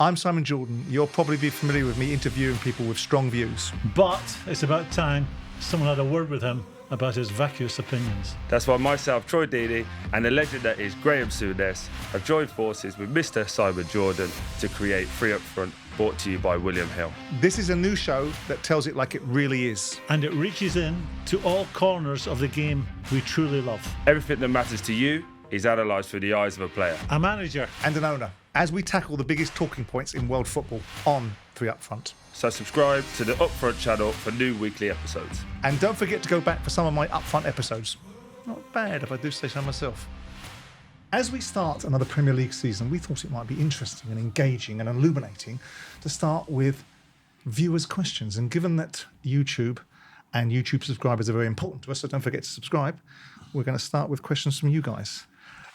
I'm Simon Jordan. You'll probably be familiar with me interviewing people with strong views. But it's about time someone had a word with him about his vacuous opinions. That's why myself, Troy Deeney, and the legend that is Graeme Souness have joined forces with Mr. Simon Jordan to create Free Up Front, brought to you by William Hill. This is a new show that tells it like it really is. And it reaches in to all corners of the game we truly love. Everything that matters to you is analysed through the eyes of a player. A manager. And an owner. As we tackle the biggest talking points in world football on Free Up Front. So subscribe to the Upfront channel for new weekly episodes. And don't forget to go back for some of my Upfront episodes. Not bad, if I do say so myself. As we start another Premier League season, we thought it might be interesting and engaging and illuminating to start with viewers' questions. And given that YouTube and YouTube subscribers are very important to us, so don't forget to subscribe, we're going to start with questions from you guys.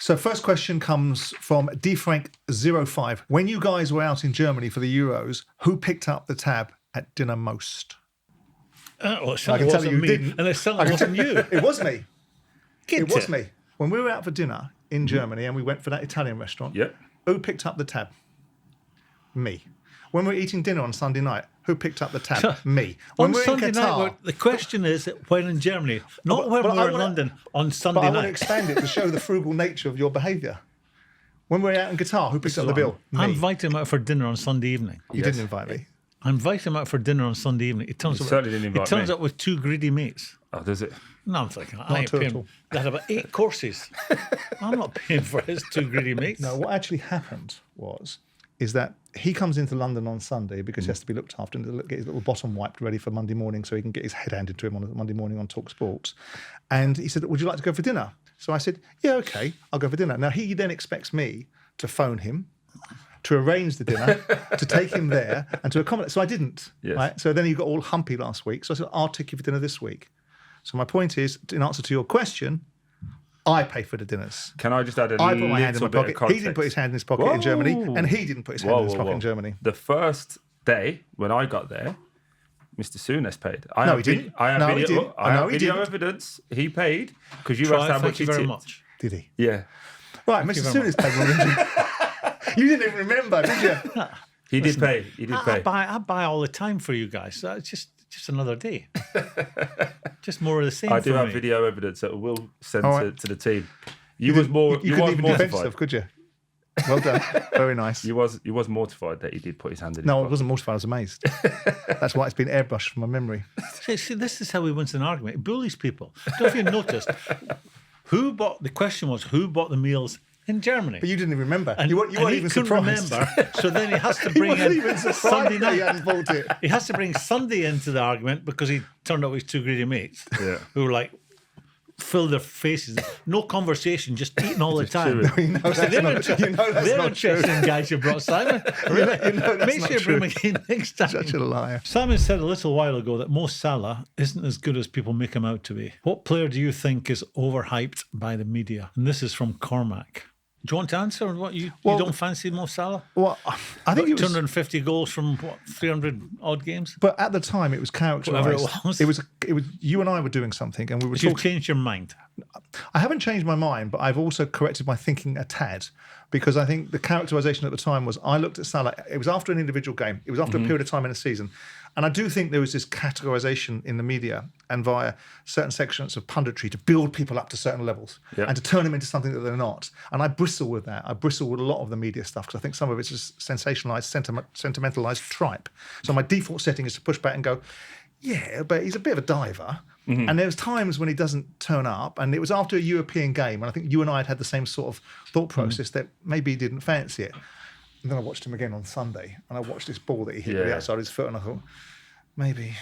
So first question comes from dfrank05. When you guys were out in Germany for the Euros, who picked up the tab at dinner most? Well, it certainly wasn't me. Didn't. And it certainly wasn't you. It was me. It was me. When we were out for dinner in Germany and we went for that Italian restaurant, Yep. Who picked up the tab? Me. When we were eating dinner on Sunday night, who picked up the tab? Me. When On we're Sunday in Qatar, night, the question is when in Germany, not when we're in London, on Sunday but I night. want to expand it to show the frugal nature of your behaviour. When we're out in Qatar, who picked up the bill? I Me. invited him out for dinner on Sunday evening. You didn't invite me. I invited him out for dinner on Sunday evening. It turns, certainly didn't invite it turns me. up with two greedy mates. Oh, does it? No, I'm thinking, Not I ain't two at paying. all. They had about 8 courses. I'm not paying for his two greedy mates. No, what actually happened is that he comes into London on Sunday because he has to be looked after and to get his little bottom wiped ready for Monday morning so he can get his head handed to him on Monday morning on Talk Sports. And he said, would you like to go for dinner? So I said, yeah, okay, I'll go for dinner. Now, he then expects me to phone him, to arrange the dinner, to take him there and to accommodate. So I didn't. Yes. Right? So then he got all humpy last week. So I said, I'll take you for dinner this week. So my point is, in answer to your question, I pay for the dinners. Can I just add a I put my hand in my little bit of pocket. context? He didn't put his hand in his pocket in Germany, Whoa. and he didn't put his hand in his pocket in Germany. The first day when I got there, Mr. Souness paid. No, he didn't. I have No, he video, didn't. I No, have he video didn't. evidence. He paid because you Try, asked how thank much you he very tipped. much. Did he? Yeah, Right, Mr. Souness paid more than you. You didn't even remember, did you? he did pay. He did pay. I buy all the time for you guys. So it's just another day. Just more of the same I do for have me. video evidence that we'll send All right. to the team. You was more. You You couldn't was even defend mortified. yourself, could you? Well done. Very nice. You was mortified that he did put his hand in. No, I his wasn't mortified. I was amazed. That's why it's been airbrushed from my memory. See, this is how he wins an argument. He bullies people. Don't know if you noticed. The question was, who bought the meals in Germany? But you didn't even remember. And you weren't he even couldn't surprised. remember. So then he has to He bring wasn't in even surprised Sunday that he night. hadn't bought it. He has to bring Sunday into the argument because he turned up with his two greedy mates Yeah. who were like, filled their faces. No conversation, just eating all the time. chewing. You know that's They're not, inter- you know that's they're not true. interesting guys you brought, Simon. Really? You know that's Make not sure you true. bring them again next time. Such a liar. Simon said a little while ago that Mo Salah isn't as good as people make him out to be. What player do you think is overhyped by the media? And this is from Cormac. Do you want to answer what you don't fancy Mo Salah? Well, I think it was... 250 goals from 300 odd games? But at the time, it was characterised. Whatever it was. It was. You and I were doing something, and we were But you've talking. changed your mind. I haven't changed my mind, but I've also corrected my thinking a tad, because I think the characterisation at the time was I looked at Salah. It was after an individual game. It was after a period of time in a season, and I do think there was this categorisation in the media and via certain sections of punditry to build people up to certain levels and to turn them into something that they're not. And I bristle with that. I bristle with a lot of the media stuff because I think some of it's just sensationalised, sentimentalised tripe. So my default setting is to push back and go, yeah, but he's a bit of a diver. And there's times when he doesn't turn up, and it was after a European game, and I think you and I had the same sort of thought process that maybe he didn't fancy it. And then I watched him again on Sunday, and I watched this ball that he hit with the outside of his foot, and I thought, maybe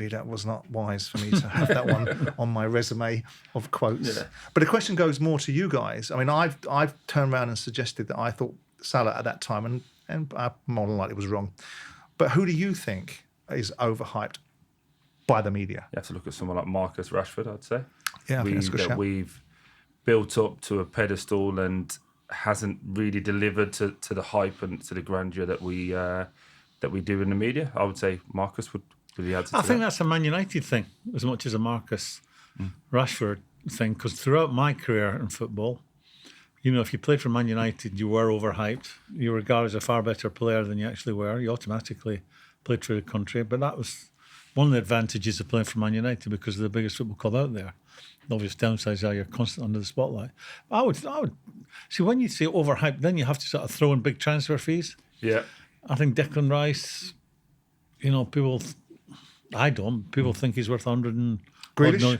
that was not wise for me to have that one on my resume of quotes. Yeah. But the question goes more to you guys. I mean, I've turned around and suggested that I thought Salah at that time, and more than likely was wrong. But who do you think is overhyped by the media? You have to look at someone like Marcus Rashford, I'd say. Yeah, I think that's a good shout. We've built up to a pedestal and hasn't really delivered to the hype and to the grandeur that we do in the media. I would say Marcus would be the answer to I think that's a Man United thing as much as a Marcus Rashford thing, because throughout my career in football, You know, if you played for Man United, you were overhyped. You were regarded as a far better player than you actually were. You automatically played for the country. But that was one of the advantages of playing for Man United because they're the biggest football club out there. The obvious downsides are you're constantly under the spotlight. But I would see, when you say overhyped, then you have to sort of throw in big transfer fees. Yeah. I think Declan Rice, you know, I don't. People think he's worth 100 and... Grealish? No,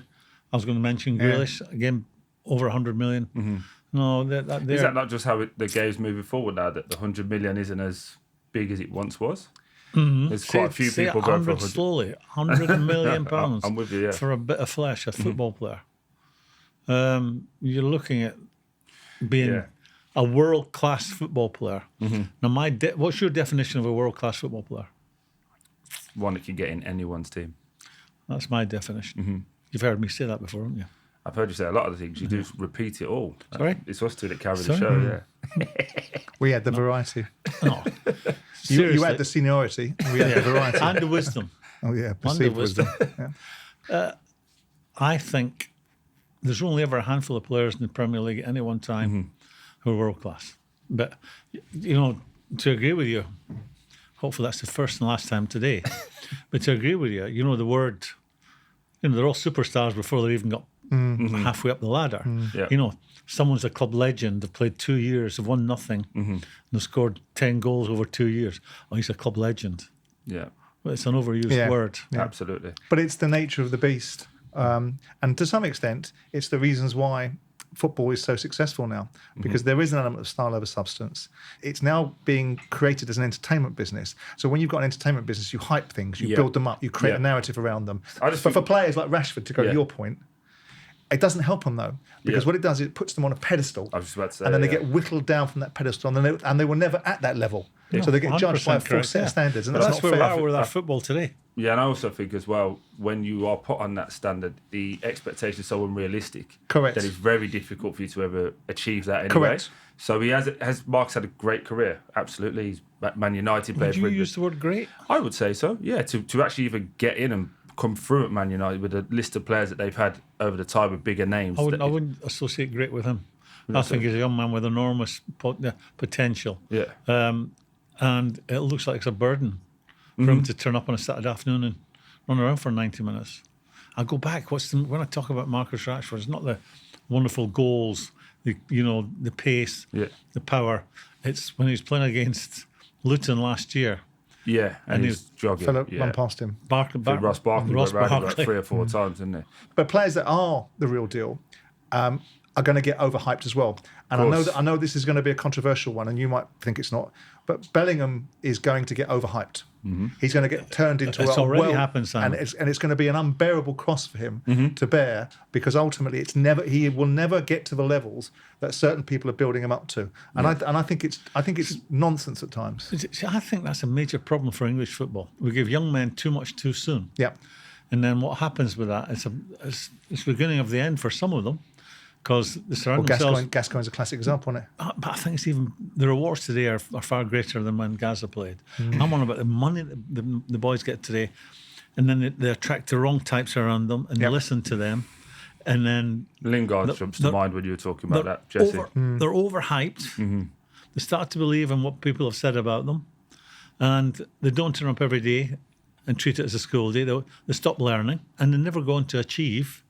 I was going to mention Grealish, again, over 100 million. Mm-hmm. No, is that not just how the game's moving forward now, that the 100 million isn't as big as it once was? Mm-hmm. There's quite a few people going for 100. Slowly, 100 million pounds I'm with you, yeah. for a bit of flesh, a football player. You're looking at being a world-class football player. Mm-hmm. Now, what's your definition of a world-class football player? One that can get in anyone's team. That's my definition. Mm-hmm. You've heard me say that before, haven't you? I've heard you say a lot of the things. You do repeat it all. Sorry? It's us two that carry the show, yeah. We had the variety. No. You had the seniority. We had the variety. And the wisdom. Oh, yeah. And the Perceived wisdom. Yeah. I think there's only ever a handful of players in the Premier League at any one time who are world class. But, you know, to agree with you, hopefully that's the first and last time today, but to agree with you, you know, the word, you know, they're all superstars before they even got halfway up the ladder. Yeah. You know, someone's a club legend, they've played 2 years, they've won nothing, and they've scored 10 goals over 2 years. Oh, he's a club legend. Yeah. Well, it's an overused word. Yeah. Absolutely. But it's the nature of the beast. And to some extent, it's the reasons why football is so successful now, because there is an element of style over substance. It's now being created as an entertainment business. So when you've got an entertainment business, you hype things, you build them up, you create a narrative around them. But for players like Rashford, to go to your point, it doesn't help them though, because what it does is it puts them on a pedestal, I was just about to say, and then they get whittled down from that pedestal, and they were never at that level. So they get judged by a full set of standards, and that's not where we fair. are with our football today. Yeah, and I also think as well, when you are put on that standard, the expectation is so unrealistic. Correct. That it's very difficult for you to ever achieve that anyway. Correct. So Marcus had a great career, absolutely. He's at Man United. Would you use the word great? I would say so, yeah. To actually even get in and come through at Man United with a list of players that they've had over the time with bigger names. I wouldn't associate great with him. I think he's a young man with enormous potential. Yeah. And it looks like it's a burden for him to turn up on a Saturday afternoon and run around for 90 minutes. I go back, when I talk about Marcus Rashford, it's not the wonderful goals, the pace, the power. It's when he was playing against Luton last year. Yeah, and he's jogging. Philip run past him. Ross Barkley went round him like 3 or 4 times, didn't he? But players that are the real deal are going to get overhyped as well. And I know this is going to be a controversial one, and you might think it's not, but Bellingham is going to get overhyped. He's going to get turned into it's already happened, Simon. and it's going to be an unbearable cross for him to bear, because ultimately he will never get to the levels that certain people are building him up to. And I think it's nonsense at times. I think that's a major problem for English football. We give young men too much too soon. Yeah. And then what happens with that? It's the beginning of the end for some of them. Because they surround themselves. Gascoigne's a classic example, isn't it? But I think it's even the rewards today are far greater than when Gaza played. I'm on about the money that the boys get today, and then they attract the wrong types around them and listen to them, and then Lingard jumps to mind when you were talking about that, Jesse. They're overhyped. They start to believe in what people have said about them, and they don't turn up every day and treat it as a school day. They stop learning, and they never go on to achieve.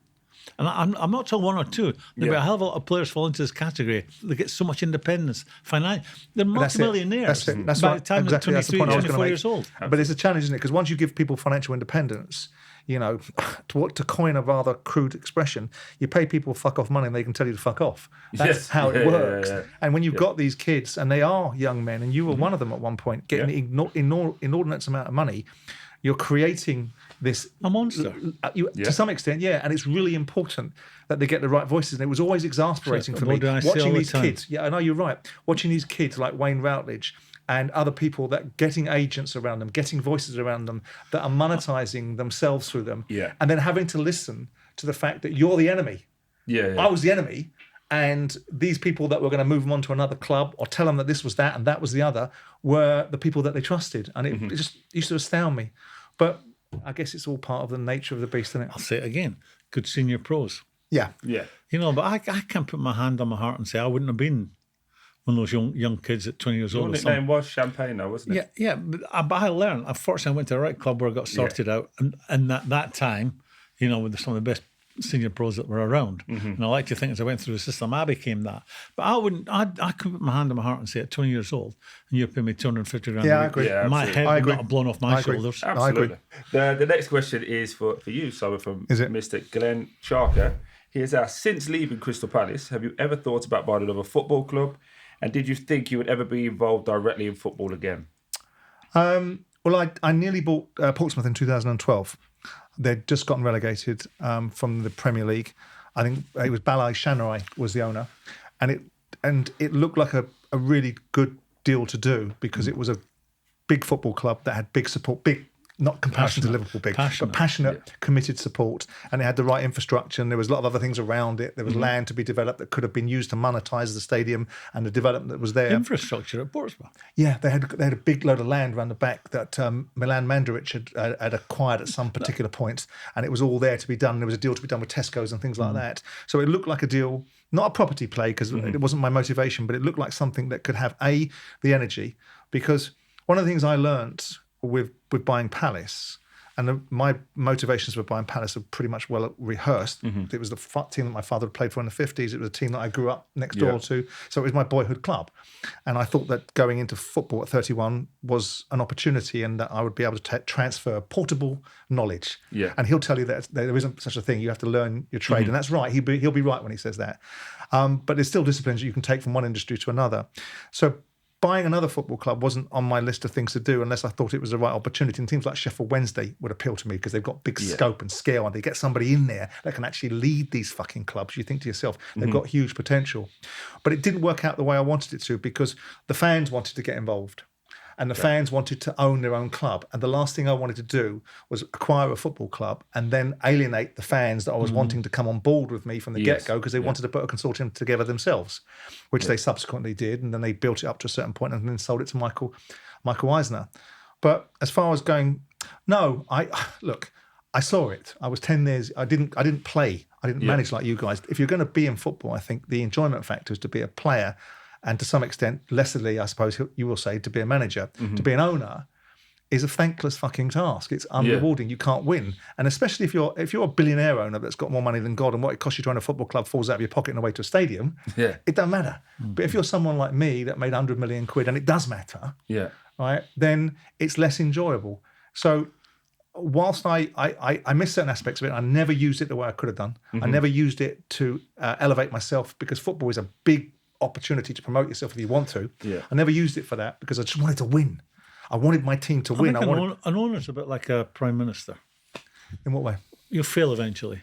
And I'm not talking one or two. There'll be a hell of a lot of players fall into this category. They get so much independence. They're multimillionaires by the time they're 23, 24 years old. But it's a challenge, isn't it? Because once you give people financial independence, to coin a rather crude expression, you pay people fuck off money and they can tell you to fuck off. That's how it works. Yeah. And when you've got these kids, and they are young men, and you were one of them at one point, getting inordinate amount of money, you're creating a monster to some extent, and it's really important that they get the right voices. And it was always exasperating for me watching these kids. Yeah, I know you're right. Watching these kids like Wayne Routledge and other people that getting agents around them, getting voices around them that are monetizing themselves through them, and then having to listen to the fact that you're the enemy. I was the enemy, and these people that were going to move them on to another club or tell them that this was that and that was the other were the people that they trusted, and it just used to astound me. But I guess it's all part of the nature of the beast, isn't it? I'll say it again. Good senior pros. Yeah. Yeah. But I can't put my hand on my heart and say I wouldn't have been one of those young kids at 20 years Your old. nickname was Champagne, though, wasn't it? Yeah, but I learned. Unfortunately, I went to the right club where I got sorted out, and that time, with some of the best senior pros that were around. And I like to think as I went through the system, I became that. But I couldn't put my hand on my heart and say at 20 years old, and you're paying me 250 grand. Yeah, I agree. Yeah, my head would not have blown off my shoulders. Absolutely. The next question is for you, Simon, from Mr. Glenn Charker. He has asked, since leaving Crystal Palace, have you ever thought about buying another football club? And did you think you would ever be involved directly in football again? Well, I nearly bought Portsmouth in 2012. They'd just gotten relegated from the Premier League. I think it was Balai Shanrai was the owner. And it looked like a really good deal to do because it was a big football club that had big support, not comparison to Liverpool big, but passionate, committed support. And it had the right infrastructure, and there was a lot of other things around it. There was land to be developed that could have been used to monetize the stadium and the development that was there. Infrastructure at Portsmouth. Yeah, they had a big load of land around the back that Milan Mandaric had acquired at some particular point, and it was all there to be done. There was a deal to be done with Tesco's and things like that. So it looked like a deal, not a property play because it wasn't my motivation, but it looked like something that could have the energy. Because one of the things I learnt with buying Palace, and my motivations for buying Palace are pretty much well rehearsed. It was the team that my father had played for in the 50s. It was a team that I grew up next door to. So it was my boyhood club. And I thought that going into football at 31 was an opportunity and that I would be able to transfer portable knowledge. Yeah. And he'll tell you that there isn't such a thing. You have to learn your trade. And that's right. He'll be right when he says that. But there's still disciplines that you can take from one industry to another. So buying another football club wasn't on my list of things to do unless I thought it was the right opportunity. And teams like Sheffield Wednesday would appeal to me because they've got big scope and scale, and they get somebody in there that can actually lead these fucking clubs. You think to yourself, they've got huge potential. But it didn't work out the way I wanted it to because the fans wanted to get involved. And the fans wanted to own their own club. And the last thing I wanted to do was acquire a football club and then alienate the fans that I was wanting to come on board with me from the get-go because they wanted to put a consortium together themselves, which they subsequently did. And then they built it up to a certain point and then sold it to Michael Eisner. But as far as going, no, I saw it. I was 10 years. I didn't play. I didn't manage like you guys. If you're going to be in football, I think the enjoyment factor is to be a player. And to some extent, lessly, I suppose you will say, to be a manager, to be an owner, is a thankless fucking task. It's unrewarding. You can't win, and especially if you're a billionaire owner that's got more money than God, and what it costs you to own a football club falls out of your pocket and away to a stadium. It don't matter. But if you're someone like me that made 100 million quid, and it does matter, right, then it's less enjoyable. So whilst I missed certain aspects of it, I never used it the way I could have done. I never used it to elevate myself because football is a big opportunity to promote yourself if you want to. I never used it for that because I just wanted to win. I wanted my team to win. An owner's a bit like a prime minister. In what way? You'll fail eventually,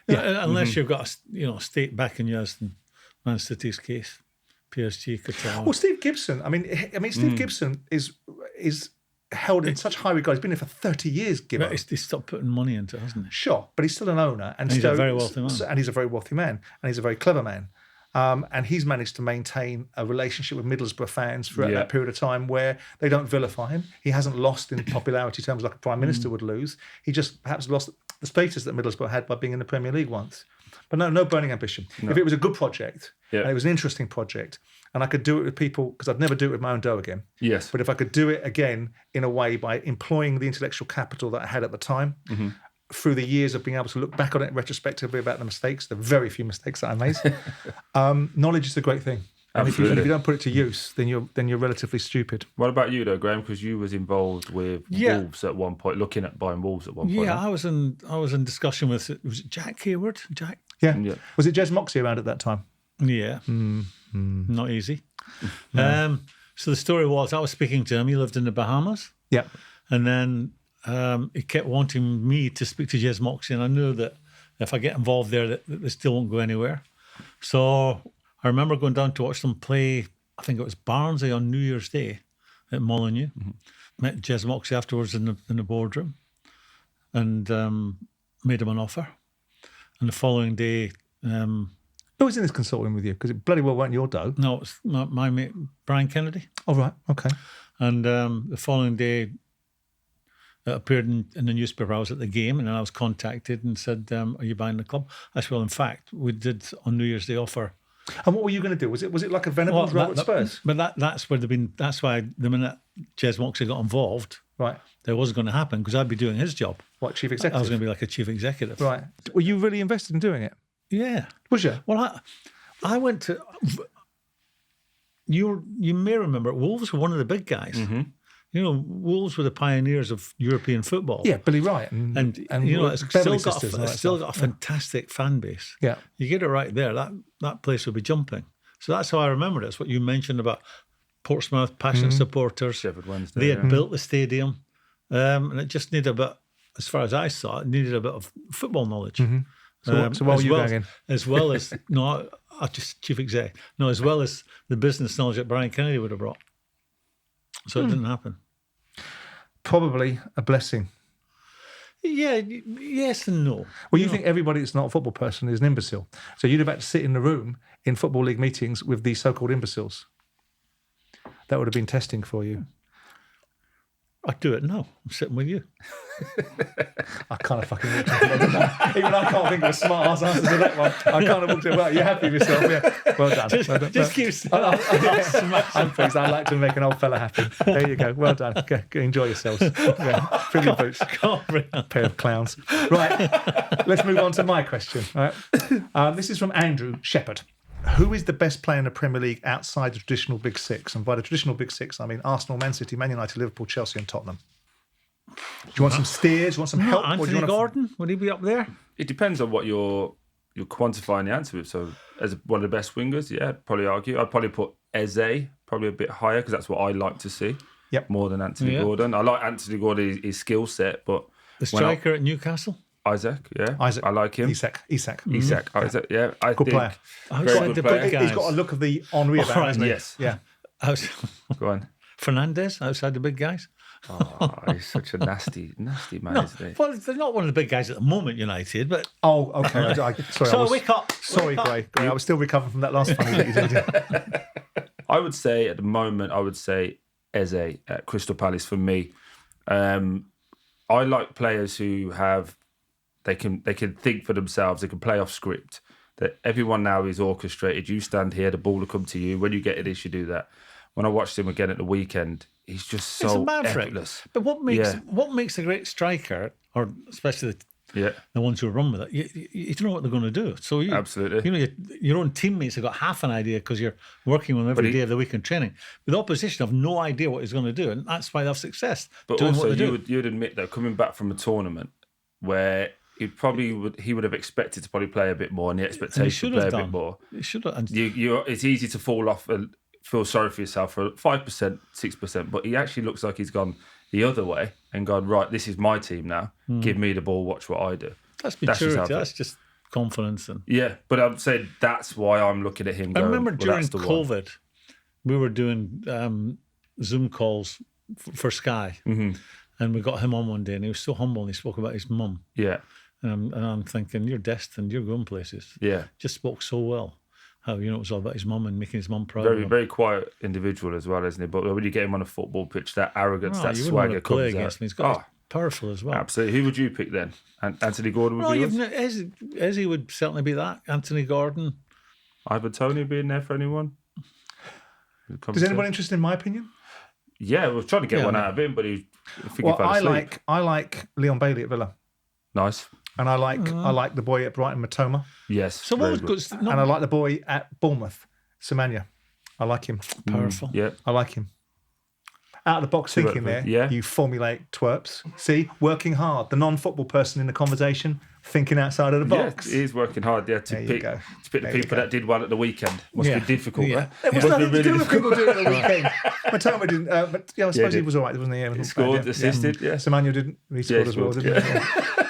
unless you've got a state backing you, as in Man City's case, PSG, Qatar. Well, Steve Gibson. I mean, Steve Gibson is held in such high regard. He's been here for 30 years. Gibson. He's stopped putting money into it, hasn't he? Sure, but he's still an owner, and he's a very wealthy man. And he's a very wealthy man, and he's a very clever man. And he's managed to maintain a relationship with Middlesbrough fans throughout that period of time where they don't vilify him. He hasn't lost in popularity terms like a prime minister would lose. He just perhaps lost the status that Middlesbrough had by being in the Premier League once. But no burning ambition. No. If it was a good project, and it was an interesting project, and I could do it with people, because I'd never do it with my own dough again. Yes. But if I could do it again in a way by employing the intellectual capital that I had at the time, through the years of being able to look back on it retrospectively about the mistakes, the very few mistakes that I made, knowledge is a great thing. And if you don't put it to use, then you're relatively stupid. What about you though, Graeme? Because you was involved with Wolves at one point, looking at buying Wolves at one point. Yeah, I was in discussion with, was it Jack Hayward? Jack? Yeah. Was it Jez Moxey around at that time? Yeah. Not easy. No. So the story was, I was speaking to him. He lived in the Bahamas. Yeah. And then he kept wanting me to speak to Jez Moxey, and I knew that if I get involved there, that they still won't go anywhere. So I remember going down to watch them play, I think it was Barnsley on New Year's Day at Molineux. Met Jez Moxey afterwards in the boardroom and made him an offer. And the following day... who was in this consortium with you? Because it bloody well weren't your dough. No, it was my mate, Brian Kennedy. Oh, right, okay. And the following day... It appeared in the newspaper. I was at the game, and then I was contacted and said, "Are you buying the club?" I said, "Well, in fact, we did on New Year's Day offer." And what were you going to do? Was it like a Venables role at Spurs? But that's where they've been. That's why the minute Jez Moxley got involved, right, that wasn't going to happen because I'd be doing his job. What, chief executive? I was going to be like a chief executive. Right. Were you really invested in doing it? Yeah. Was you? Well, I went to. You may remember Wolves were one of the big guys. Mm-hmm. You know, Wolves were the pioneers of European football. Yeah, Billy Wright and you know, it's still got a fantastic fan base. Yeah, you get it right there. That place would be jumping. So that's how I remember it. It's what you mentioned about Portsmouth, passionate supporters. Sheffield Wednesday. They had built the stadium, and it just needed a bit. As far as I saw, it needed a bit of football knowledge. Mm-hmm. So what were you going in? As well as just chief exec. No, as well as the business knowledge that Brian Kennedy would have brought. So it didn't happen. Probably a blessing. Yeah, yes and no. Well, you think everybody that's not a football person is an imbecile. So you'd have had to sit in the room in Football League meetings with these so-called imbeciles. That would have been testing for you. I'd do it now. I'm sitting with you. I kind of fucking walked into that. Even I can't think of a smart ass answer to that one. I kind of walked in. Well, you're happy with yourself, yeah. Well done. Just keep I'm pleased. I like to make an old fella happy. There you go. Well done. Go enjoy yourselves. Fill your boots. Pair of clowns. Right. Let's move on to my question. All right. This is from Andrew Shepherd. Who is the best player in the Premier League outside the traditional Big Six? And by the traditional Big Six, I mean Arsenal, Man City, Man United, Liverpool, Chelsea and Tottenham. Do you want some steers? Do you want some help? Anthony Gordon? Would he be up there? It depends on what you're quantifying the answer with. So as one of the best wingers, yeah, I'd probably argue. I'd probably put Eze probably a bit higher because that's what I like to see. Yep. More than Anthony Gordon. I like Anthony Gordon, his skill set, but... The striker at Newcastle? Isaac, yeah. I like him. Isak. Isaac, yeah. Good player. Good player. He's got a look of the Henri about him, hasn't he? Yes. Yeah. Go on. Fernandes, outside the big guys? Oh, he's such a nasty man, isn't he? Well, they're not one of the big guys at the moment, United, but... Oh, okay. Sorry, wake up. Sorry, Gray. I was still recovering from that last funny that you did. I would say, at the moment, Eze at Crystal Palace for me. I like players who have... They can think for themselves. They can play off script. That everyone now is orchestrated. You stand here, the ball will come to you. When you get this, you do that. When I watched him again at the weekend, he's just so effortless. But what makes a great striker, or especially the ones who run with it, you don't know what they're going to do. So absolutely, you know, your own teammates have got half an idea because you're working with them every day of the week in training. But the opposition have no idea what he's going to do, and that's why they have success. But also, you'd admit that coming back from a tournament where he would have expected to probably play a bit more, and the expectation to play a bit more. He should have. It's easy to fall off and feel sorry for yourself for 5%, 6%, but he actually looks like he's gone the other way and gone, right, this is my team now. Give me the ball, watch what I do. That's maturity. That's just confidence. Yeah, but I'm saying that's why I'm looking at him going, I remember during COVID, we were doing Zoom calls for Sky, and we got him on one day, and he was so humble, and he spoke about his mum. Yeah. And I'm thinking, you're destined, you're going places. Yeah. Just spoke so well. How, you know, it was all about his mum and making his mum proud. Very, very quiet individual as well, isn't he? But when you get him on a football pitch, that arrogance, that swagger comes out. He's got powerful as well. Absolutely. Who would you pick then? Anthony Gordon would be yours? Eze would certainly be that. Anthony Gordon. Ivan Toney being there for anyone? Is anyone interested in my opinion? Yeah, we're trying to get one out of him, but I like Leon Bailey at Villa. Nice. And I like the boy at Brighton, Matoma. Yes. So what was good? And I like the boy at Bournemouth, Semenya. I like him. Powerful. Yeah. I like him. Out of the box thinking there. Yeah. You formulate twerps. See, working hard. The non-football person in the conversation, thinking outside of the box. Yeah, he is working hard. Yeah, to pick the people that did well at the weekend. Must be difficult. Yeah. It was nothing to do with people doing it at the weekend. Matoma didn't. But I suppose he was all right, wasn't he? He scored, assisted. Yeah. Semenya didn't. He scored as well, didn't he?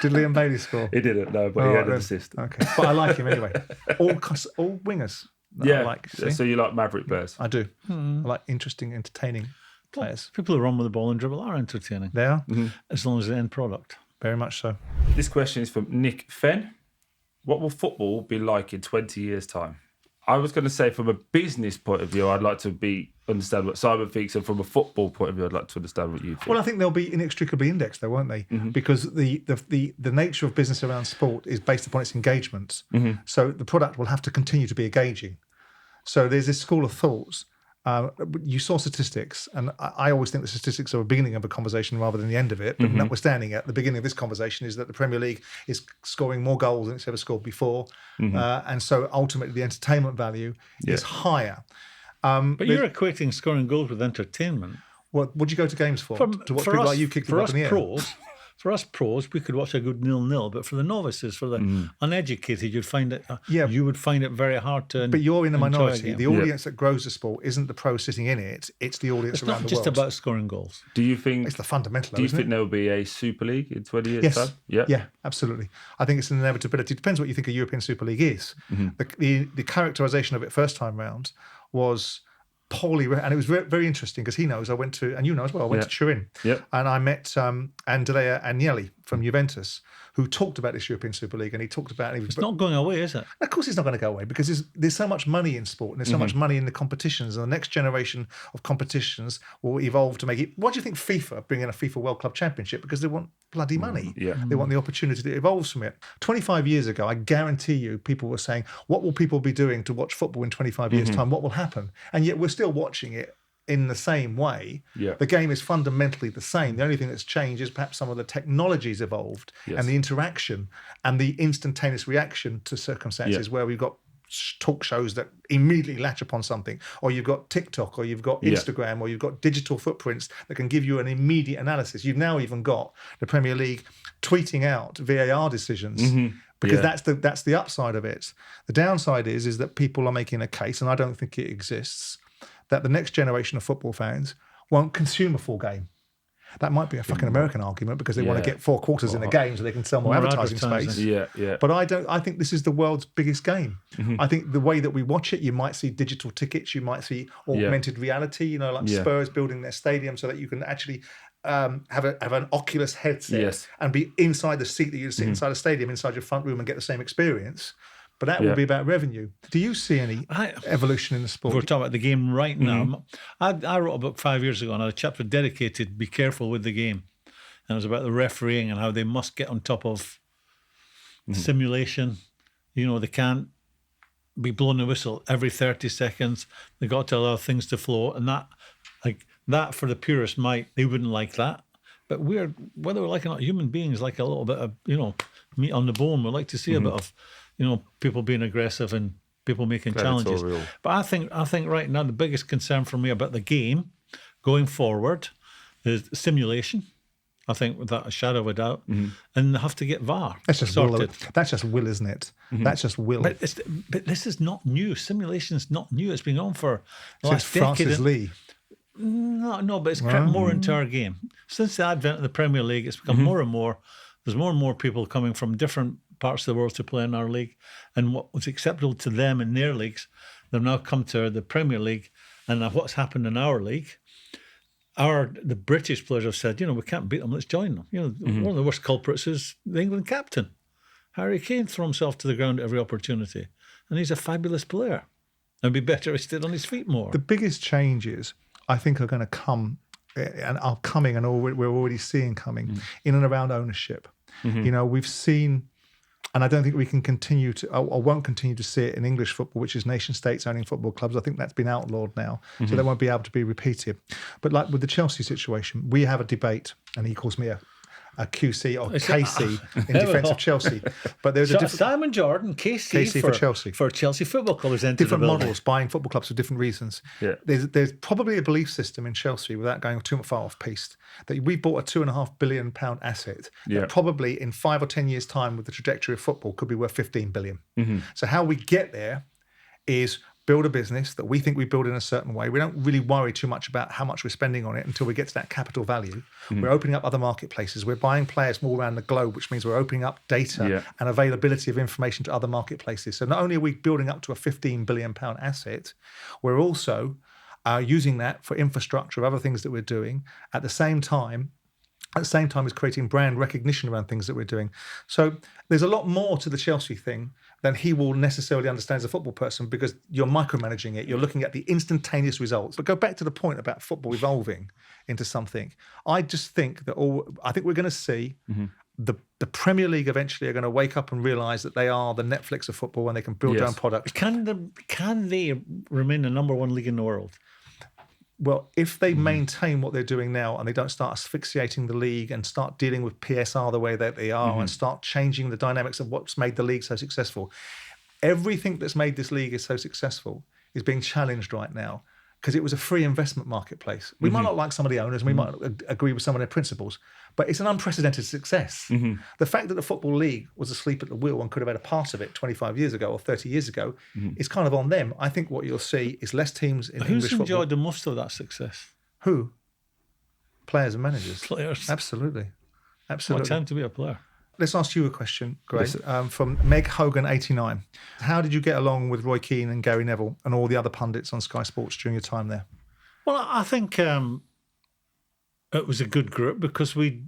Did Liam Bailey score? He didn't, no, but he had an assist. Okay, but I like him anyway. All wingers. I like. See? So you like maverick players? I do. I like interesting, entertaining players. People who run with the ball and dribble are entertaining. They are, as long as the end product. Very much so. This question is from Nick Fenn. What will football be like in 20 years' time? I was going to say, from a business point of view, I'd like to be understand what Simon thinks, and from a football point of view, I'd like to understand what you think. Well, I think they'll be inextricably indexed, though, won't they? Because the nature of business around sport is based upon its engagements. So the product will have to continue to be engaging. So there's this school of thoughts. You saw statistics, and I always think the statistics are the beginning of a conversation rather than the end of it. But notwithstanding it, the beginning of this conversation is that the Premier League is scoring more goals than it's ever scored before. And so ultimately the entertainment value is higher. But you're equating scoring goals with entertainment. What would you go to games for? To watch people like you kick the ball in the air? For us pros, we could watch a good 0-0, but for the novices, for the uneducated, you would find it very hard to. But you're in the minority. The audience that grows the sport isn't the pro sitting in it; it's the audience around the world. It's not just about scoring goals. Do you think it's the fundamental? Do you think there will be a Super League in 20 years' time? Yeah, absolutely. I think it's an inevitability. It depends what you think a European Super League is. The characterisation of it first time round was poorly, and it was very interesting because he knows I went to, and you know as well, I went to Turin, and I met Andrea Agnelli from Juventus, who talked about this European Super League, and he talked about it's not going away, is it? Of course, it's not going to go away because there's so much money in sport, and there's so much money in the competitions, and the next generation of competitions will evolve to make it. Why do you think FIFA bring in a FIFA World Club Championship? Because they want bloody money. They want the opportunity that evolves from it. 25 years ago, I guarantee you, people were saying, "What will people be doing to watch football in 25 years' time? What will happen?" And yet, we're still watching it in the same way. The game is fundamentally the same. The only thing that's changed is perhaps some of the technologies evolved and the interaction and the instantaneous reaction to circumstances where we've got talk shows that immediately latch upon something, or you've got TikTok, or you've got Instagram, or you've got digital footprints that can give you an immediate analysis. You've now even got the Premier League tweeting out VAR decisions. Because that's the upside of it. The downside is that people are making a case, and I don't think it exists, that the next generation of football fans won't consume a full game. That might be a fucking American argument because they want to get 4 quarters in the game so they can sell more advertising space. But I think this is the world's biggest game. I think the way that we watch it, you might see digital tickets, you might see augmented reality, like Spurs building their stadium so that you can actually have an Oculus headset and be inside the seat that you sit inside a stadium, inside your front room, and get the same experience. But that will be about revenue. Do you see any evolution in the sport? We're talking about the game right now. I wrote a book 5 years ago, and a chapter dedicated "Be Careful with the Game," and it was about the refereeing and how they must get on top of simulation. They can't be blowing the whistle every 30 seconds. They got to allow things to flow, and that for the purists they wouldn't like that. But whether we're like it or not, human beings like a little bit of meat on the bone. We like to see a bit of people being aggressive and people making challenges. But I think right now the biggest concern for me about the game going forward is simulation. I think without a shadow of a doubt, and they have to get VAR. That's just sorted. That's just will, isn't it? That's just will. But this is not new. Simulation is not new. It's been on for the last decade. Francis Lee. No, but it's crept more into our game since the advent of the Premier League. It's become more and more. There's more and more people coming from different parts of the world to play in our league, and what was acceptable to them in their leagues, they've now come to the Premier League, and what's happened in our league, the British players have said, we can't beat them, let's join them. One of the worst culprits is the England captain. Harry Kane threw himself to the ground at every opportunity, and he's a fabulous player. It'd be better if he stayed on his feet more. The biggest changes, I think, are going to come, and are coming, and we're already seeing coming, in and around ownership. We've seen, and I don't think we can continue to, or won't continue to see it in English football, which is nation states owning football clubs. I think that's been outlawed now, so that won't be able to be repeated. But like with the Chelsea situation, we have a debate, and he calls me a QC or KC in defence of Chelsea. But there's a Simon Jordan, KC for Chelsea. For Chelsea Football Club is different models, buying football clubs for different reasons. There's probably a belief system in Chelsea, without going too far off piste, that we bought a £2.5 billion asset that probably in 5 or 10 years' time, with the trajectory of football, could be worth 15 billion. So how we get there is build a business that we think we build in a certain way. We don't really worry too much about how much we're spending on it until we get to that capital value. We're opening up other marketplaces. We're buying players from all around the globe, which means we're opening up data and availability of information to other marketplaces. So not only are we building up to a £15 billion asset, we're also using that for infrastructure, other things that we're doing. At the same time, at the same time as creating brand recognition around things that we're doing. So there's a lot more to the Chelsea thing than he will necessarily understand as a football person, because you're micromanaging it. You're looking at the instantaneous results. But go back to the point about football evolving into something. I just think that I think we're going to see the Premier League eventually are going to wake up and realise that they are the Netflix of football and they can build their own product. Can they remain the number one league in the world? Well, if they maintain what they're doing now and they don't start asphyxiating the league and start dealing with PSR the way that they are and start changing the dynamics of what's made the league so successful, everything that's made this league so successful is being challenged right now because it was a free investment marketplace. We might not like some of the owners and we might not agree with some of their principles, but it's an unprecedented success. The fact that the Football League was asleep at the wheel and could have had a part of it 25 years ago or 30 years ago is kind of on them. I think what you'll see is less teams in English football. Who's enjoyed the most of that success? Who? Players and managers. Players. Absolutely. What time to be a player? Let's ask you a question, Graeme, from Meg Hogan 89. How did you get along with Roy Keane and Gary Neville and all the other pundits on Sky Sports during your time there? Well, I think it was a good group because we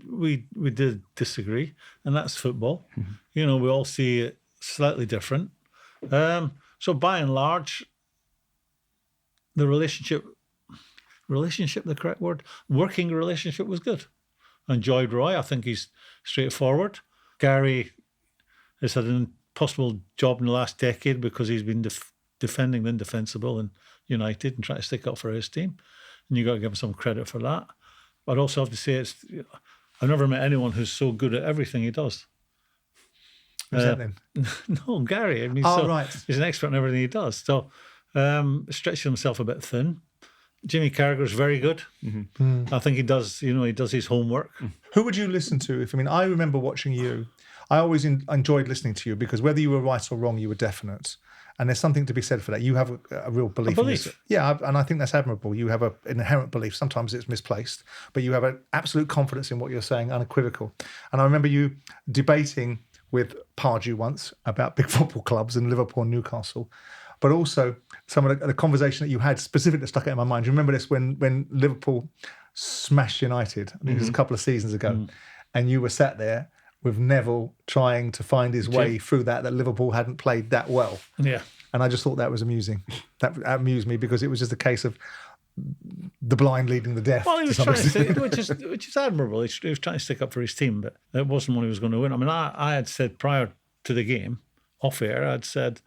did disagree, and that's football. You know, we all see it slightly different. So by and large, the relationship, the correct word, working relationship was good. I enjoyed Roy. I think he's straightforward. Gary has had an impossible job in the last decade because he's been defending the indefensible in United and trying to stick up for his team. And you've got to give him some credit for that. But I'd also have to say I've never met anyone who's so good at everything he does. Who's that then? No, Gary. I mean, right. He's an expert in everything he does. So stretching himself a bit thin. Jamie Carragher is very good. I think he does his homework. Who would you listen to? I remember watching you. I always enjoyed listening to you because whether you were right or wrong, you were definite. And there's something to be said for that. You have a real belief. In this. Yeah, and I think that's admirable. You have an inherent belief. Sometimes it's misplaced, but you have an absolute confidence in what you're saying, unequivocal. And I remember you debating with Pardew once about big football clubs in Liverpool and Newcastle, but also some of the conversation that you had specifically that stuck out in my mind. Do you remember this when Liverpool smashed United? I think it was a couple of seasons ago, and you were sat there with Neville trying to find his way through that Liverpool hadn't played that well. Yeah. And I just thought that was amusing. That amused me because it was just a case of the blind leading the deaf. Well, he was trying to which is admirable. He was trying to stick up for his team, but it wasn't what he was going to win. I mean, I had said prior to the game, off air, I'd said,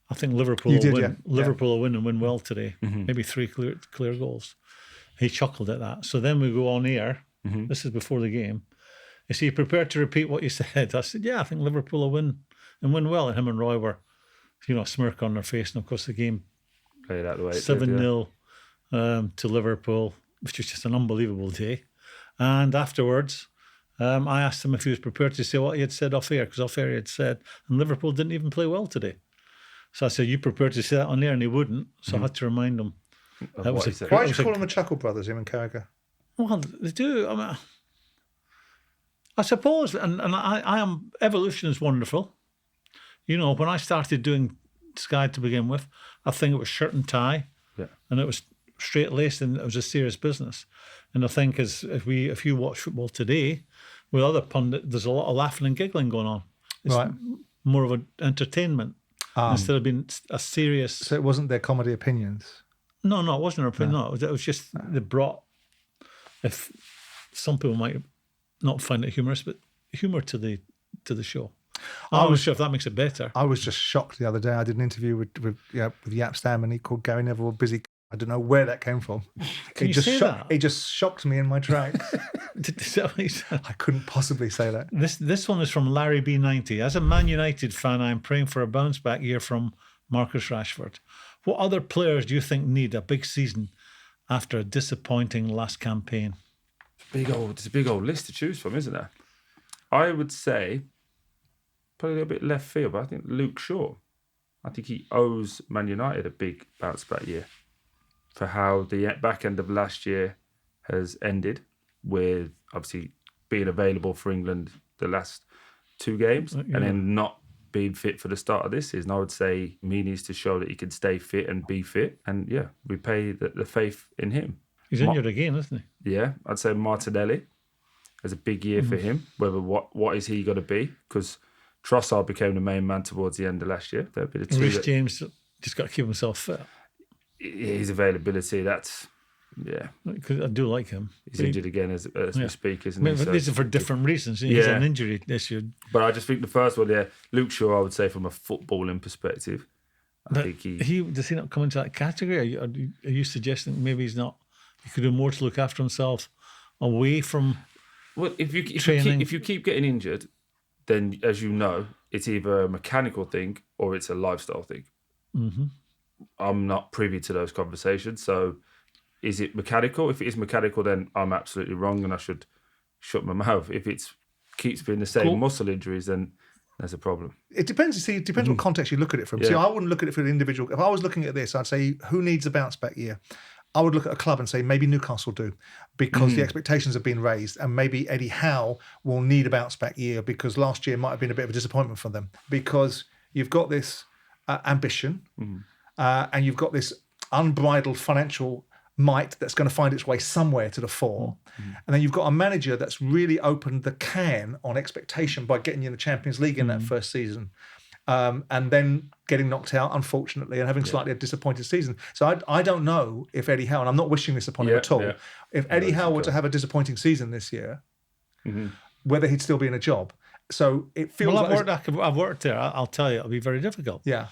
I think Liverpool will win. Yeah. Liverpool will win and win well today. Maybe 3 clear goals. He chuckled at that. So then we go on air. This is before the game. Is he prepared to repeat what you said? I said, yeah, I think Liverpool will win and win well. And him and Roy were, a smirk on their face. And of course, the game played out the way 7-0 to Liverpool, which was just an unbelievable day. And afterwards, I asked him if he was prepared to say what he had said off air, because off air he had said, and Liverpool didn't even play well today. So I said, you prepared to say that on air? And he wouldn't. So I had to remind him. Why did you call them the Chuckle Brothers, him and Carragher? Well, they do. I suppose, and I am, evolution is wonderful. When I started doing Sky to begin with, I think it was shirt and tie, and it was straight-laced, and it was a serious business. And I think if you watch football today, with other pundits, there's a lot of laughing and giggling going on. It's more of an entertainment instead of being a serious... So it wasn't their comedy opinions? No, it wasn't their opinion. No, it was just they brought... If some people might not find it humorous, but humour to the show. I'm not sure if that makes it better. I was just shocked the other day. I did an interview with Yap Stam, and he called Gary Neville a busy. I don't know where that came from. Can you say that? It just shocked me in my tracks. Is that what he said? I couldn't possibly say that. This one is from Larry B90. As a Man United fan, I'm praying for a bounce back year from Marcus Rashford. What other players do you think need a big season after a disappointing last campaign? It's a big old list to choose from, isn't there? I would say probably a little bit left field, but I think Luke Shaw. I think he owes Man United a big bounce back year for how the back end of last year has ended, with obviously being available for England the last 2 games and then not being fit for the start of this season. I would say he needs to show that he can stay fit and be fit, and we pay the faith in him. He's injured again, isn't he? Yeah, I'd say Martinelli as a big year for him. Whether what is he going to be? Because Trossard became the main man towards the end of last year. Reece James just got to keep himself fit. His availability, that's... Yeah, because I do like him. He's injured again as we speak, isn't he? But these are for different reasons. He's an injury issue. But I just think the first one, Luke Shaw, I would say from a footballing perspective, I think does he not come into that category? Are you suggesting maybe he could do more to look after himself away from? Well, if you keep getting injured, then as you know, it's either a mechanical thing or it's a lifestyle thing. Mm-hmm. I'm not privy to those conversations, so. Is it mechanical? If it is mechanical, then I'm absolutely wrong and I should shut my mouth. If it keeps being the same muscle injuries, then there's a problem. It depends. It depends what context you look at it from. See, I wouldn't look at it for an individual. If I was looking at this, I'd say, who needs a bounce back year? I would look at a club and say, maybe Newcastle do, because the expectations have been raised, and maybe Eddie Howe will need a bounce back year because last year might have been a bit of a disappointment for them, because you've got this ambition and you've got this unbridled financial might that's going to find its way somewhere to the fore. And then you've got a manager that's really opened the can on expectation by getting you in the Champions League in that first season, and then getting knocked out, unfortunately, and having slightly a disappointed season. So I don't know if Eddie Howe, and I'm not wishing this upon him at all, if Eddie Howe were to have a disappointing season this year, whether he'd still be in a job. So it feels I've worked there. I'll tell you, it'll be very difficult. Yeah.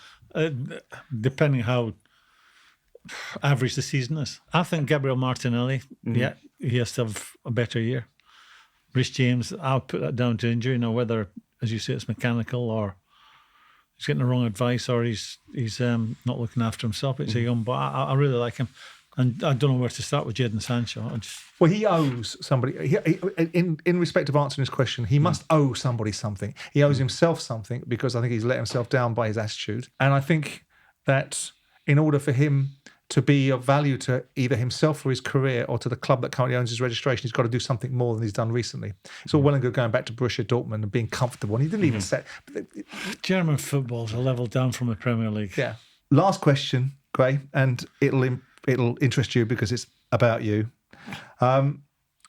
Depending how average the season is. I think Gabriel Martinelli, he has to have a better year. Reece James, I'll put that down to injury. Now, whether, as you say, it's mechanical or he's getting the wrong advice or he's not looking after himself. It's a young, but I really like him. And I don't know where to start with Jadon Sancho. Well, he owes somebody, in respect of answering his question, he must owe somebody something. He owes himself something, because I think he's let himself down by his attitude. And I think that in order for him to be of value to either himself or his career or to the club that currently owns his registration, he's got to do something more than he's done recently. It's all well and good going back to Borussia Dortmund and being comfortable. And he didn't even set... German football's a level down from the Premier League. Yeah. Last question, Gray, and it'll interest you because it's about you.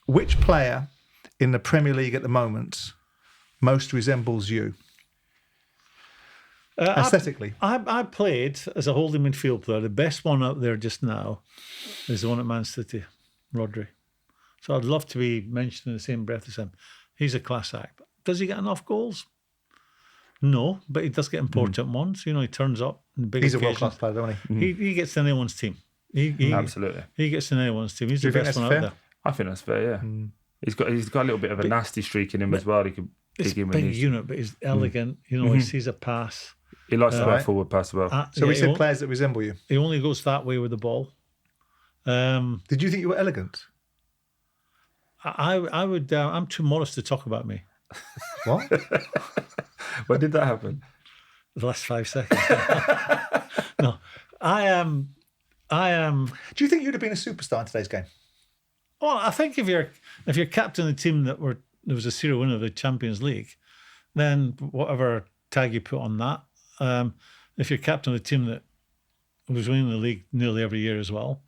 Which player in the Premier League at the moment most resembles you? Aesthetically. I played as a holding midfield player. The best one out there just now is the one at Man City, Rodri. So I'd love to be mentioned in the same breath as him. He's a class act. Does he get enough goals? No, but he does get important ones. You know, he turns up in big occasions. He's a world-class player, doesn't he? He gets in anyone's team. Absolutely. He gets in anyone's team. He's the best one out there. I think that's fair, yeah. He's got a little bit of a nasty streak in him as well. He can dig in when big unit, but he's elegant. You know, he sees a pass. He likes to have a forward pass as well. So we said players that resemble you. He only goes that way with the ball. Did you think you were elegant? I would. I'm too modest to talk about me. What? When did that happen? The last 5 seconds. No, I am. Do you think you'd have been a superstar in today's game? Well, I think if you're captain of the team there was a serial winner of the Champions League, then whatever tag you put on that. If you're captain of the team that was winning the league nearly every year as well,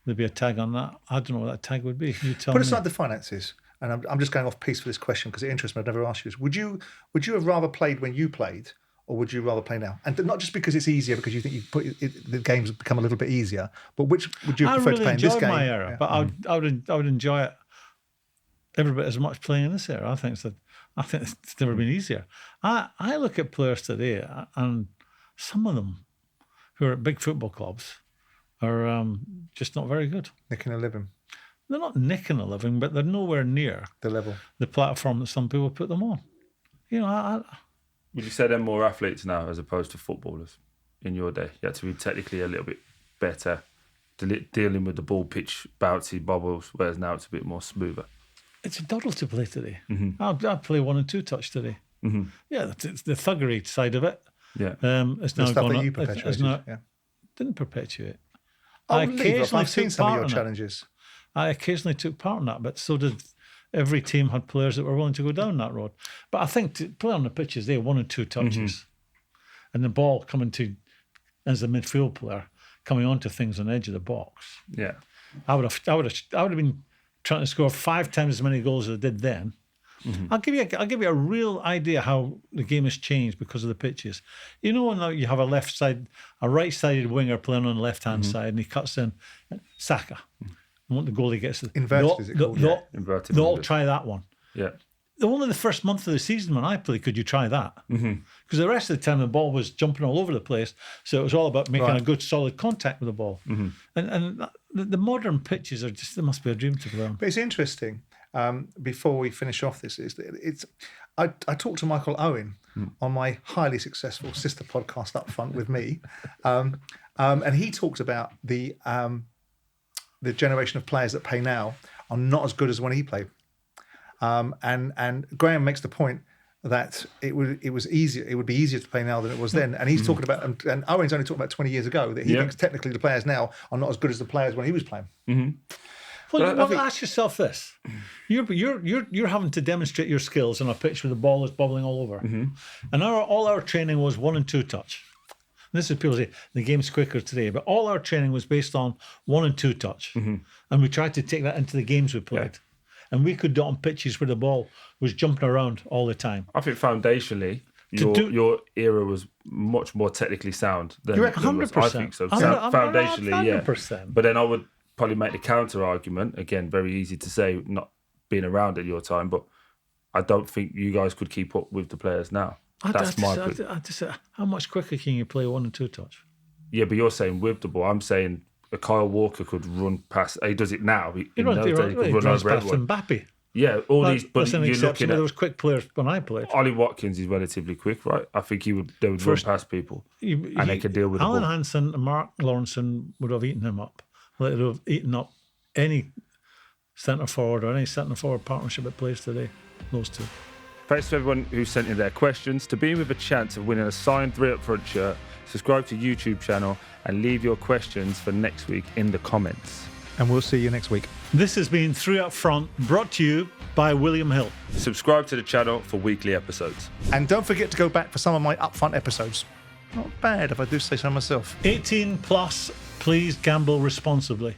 there'd be a tag on that. I don't know what that tag would be. You tell me. Put aside the finances, and I'm just going off piece for this question because it interests me. I've never asked you this. Would you have rather played when you played, or would you rather play now? And not just because it's easier, because you think the games have become a little bit easier, but which would you prefer to play in this game? I really enjoyed my era, but I would enjoy it every bit as much playing in this era. I think it's never been easier. I look at players today, and some of them who are at big football clubs are just not very good. Nicking a living. They're not nicking a living, but they're nowhere near the platform that some people put them on. You know, would you say they're more athletes now as opposed to footballers in your day? You had to be technically a little bit better dealing with the ball pitch, bouncy bobbles, whereas now it's a bit more smoother. It's a doddle to play today. I'll play 1 and 2 touch today. Yeah, it's the thuggery side of it. Yeah, it's now stuff gone that you up. perpetuated. Didn't perpetuate. I've seen some of your challenges. I occasionally took part in that, but so did every team. Had players that were willing to go down that road. But I think to play on the pitches, they 1 and 2 touches, and the ball coming to as a midfield player coming onto things on the edge of the box. Yeah, I would have been trying to score 5 times as many goals as they did then. I'll give you a real idea how the game has changed because of the pitches. You know, when you have a right-sided winger playing on the left-hand side, and he cuts in Saka. And what the goalie gets inverted, is it called? Inverted. They'll all try that one. Yeah. Only the first month of the season when I played could you try that. Because the rest of the time the ball was jumping all over the place. So it was all about making a good solid contact with the ball. And the modern pitches are just, there must be a dream to play on. But it's interesting, before we finish off this, I talked to Michael Owen on my highly successful sister podcast Up Front with me. And he talked about the generation of players that play now are not as good as when he played. And Graeme makes the point that it would be easier to play now than it was then. And he's talking about, and Owen's only talking about 20 years ago, that he thinks technically the players now are not as good as the players when he was playing. Well, ask yourself this: you're having to demonstrate your skills on a pitch where the ball is bubbling all over, and all our training was 1 and 2 touch. And this is people say the game's quicker today, but all our training was based on 1 and 2 touch, and we tried to take that into the games we played. And we could do it on pitches where the ball was jumping around all the time. I think foundationally, your era was much more technically sound than you reckon 100%? I think so. Foundationally, 100%. Yeah. But then I would probably make the counter argument, again, very easy to say, not being around at your time, but I don't think you guys could keep up with the players now. That's my opinion. How much quicker can you play 1 and 2 touch? Yeah, but you're saying with the ball. I'm saying a Kyle Walker could run past. He does it now. He runs past Mbappe. Yeah, all these. But that's an you're exception. looking at Those quick players when I played. Ollie Watkins is relatively quick, right? I think they would run past people, and they could deal with Alan the ball. Hansen and Mark Lawrenson would have eaten him up. They would have eaten up any centre forward or any centre forward partnership that plays today. Those two. Thanks to everyone who sent in their questions. To be with a chance of winning a signed 3 Up Front shirt, subscribe to YouTube channel and leave your questions for next week in the comments. And we'll see you next week. This has been 3 Up Front, brought to you by William Hill. Subscribe to the channel for weekly episodes. And don't forget to go back for some of my upfront episodes. Not bad if I do say so myself. 18 plus, please gamble responsibly.